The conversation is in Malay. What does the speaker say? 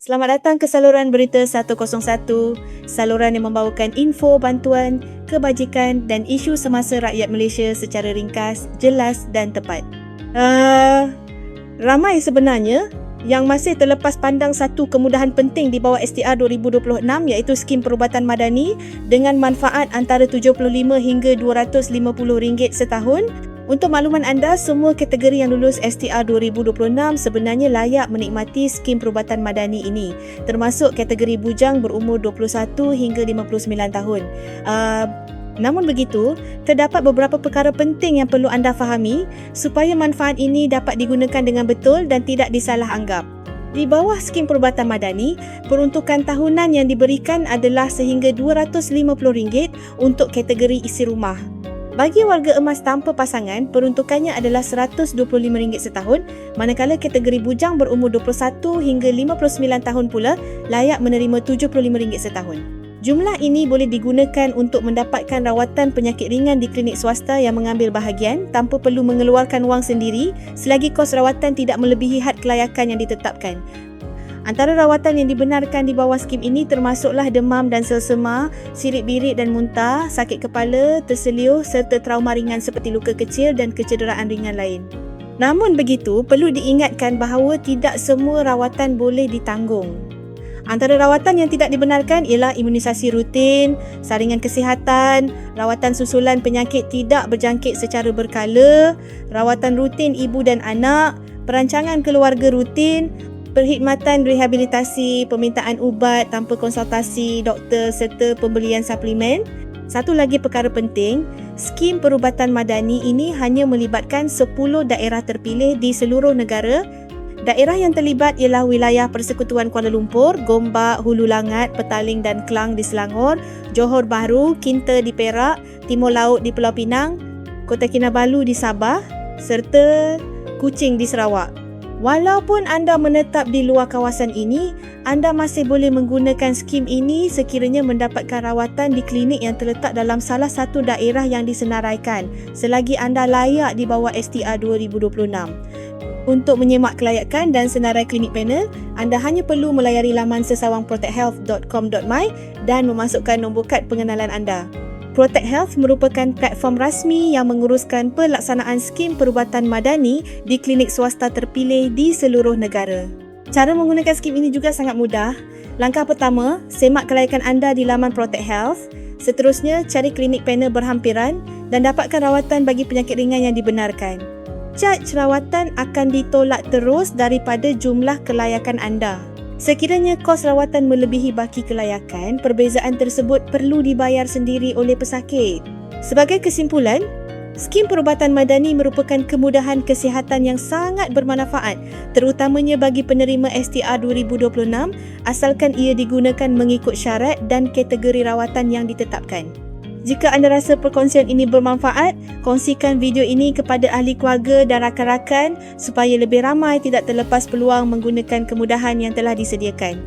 Selamat datang ke saluran berita 101, saluran yang membawakan info, bantuan, kebajikan dan isu semasa rakyat Malaysia secara ringkas, jelas dan tepat. Ramai sebenarnya yang masih terlepas pandang satu kemudahan penting di bawah STR 2026 iaitu skim perubatan madani dengan manfaat antara RM75 hingga RM250 setahun. Untuk makluman anda, semua kategori yang lulus STR 2026 sebenarnya layak menikmati skim perubatan madani ini, termasuk kategori bujang berumur 21 hingga 59 tahun. Namun begitu, terdapat beberapa perkara penting yang perlu anda fahami supaya manfaat ini dapat digunakan dengan betul dan tidak disalah anggap. Di bawah skim perubatan madani, peruntukan tahunan yang diberikan adalah sehingga RM250 untuk kategori isi rumah. Bagi warga emas tanpa pasangan, peruntukannya adalah RM125 setahun, manakala kategori bujang berumur 21 hingga 59 tahun pula layak menerima RM75 setahun. Jumlah ini boleh digunakan untuk mendapatkan rawatan penyakit ringan di klinik swasta yang mengambil bahagian tanpa perlu mengeluarkan wang sendiri selagi kos rawatan tidak melebihi had kelayakan yang ditetapkan. Antara rawatan yang dibenarkan di bawah skim ini termasuklah demam dan selsema, sirit-birit dan muntah, sakit kepala, terseliuh serta trauma ringan seperti luka kecil dan kecederaan ringan lain. Namun begitu, perlu diingatkan bahawa tidak semua rawatan boleh ditanggung. Antara rawatan yang tidak dibenarkan ialah imunisasi rutin, saringan kesihatan, rawatan susulan penyakit tidak berjangkit secara berkala, rawatan rutin ibu dan anak, perancangan keluarga rutin, perkhidmatan rehabilitasi, permintaan ubat tanpa konsultasi doktor serta pembelian suplemen. Satu lagi perkara penting, skim perubatan madani ini hanya melibatkan 10 daerah terpilih di seluruh negara. Daerah yang terlibat ialah wilayah Persekutuan Kuala Lumpur, Gombak, Hulu Langat, Petaling dan Klang di Selangor, Johor Bahru, Kinta di Perak, Timur Laut di Pulau Pinang, Kota Kinabalu di Sabah serta Kuching di Sarawak. Walaupun anda menetap di luar kawasan ini, anda masih boleh menggunakan skim ini sekiranya mendapatkan rawatan di klinik yang terletak dalam salah satu daerah yang disenaraikan selagi anda layak di bawah STR 2026. Untuk menyemak kelayakan dan senarai klinik panel, anda hanya perlu melayari laman sesawangprotecthealth.com.my dan memasukkan nombor kad pengenalan anda. Protect Health merupakan platform rasmi yang menguruskan pelaksanaan skim perubatan madani di klinik swasta terpilih di seluruh negara. Cara menggunakan skim ini juga sangat mudah. Langkah pertama, semak kelayakan anda di laman Protect Health. Seterusnya, cari klinik panel berhampiran dan dapatkan rawatan bagi penyakit ringan yang dibenarkan. Caj rawatan akan ditolak terus daripada jumlah kelayakan anda. Sekiranya kos rawatan melebihi baki kelayakan, perbezaan tersebut perlu dibayar sendiri oleh pesakit. Sebagai kesimpulan, skim perubatan madani merupakan kemudahan kesihatan yang sangat bermanfaat, terutamanya bagi penerima STR 2026 asalkan ia digunakan mengikut syarat dan kategori rawatan yang ditetapkan. Jika anda rasa perkongsian ini bermanfaat, kongsikan video ini kepada ahli keluarga dan rakan-rakan supaya lebih ramai tidak terlepas peluang menggunakan kemudahan yang telah disediakan.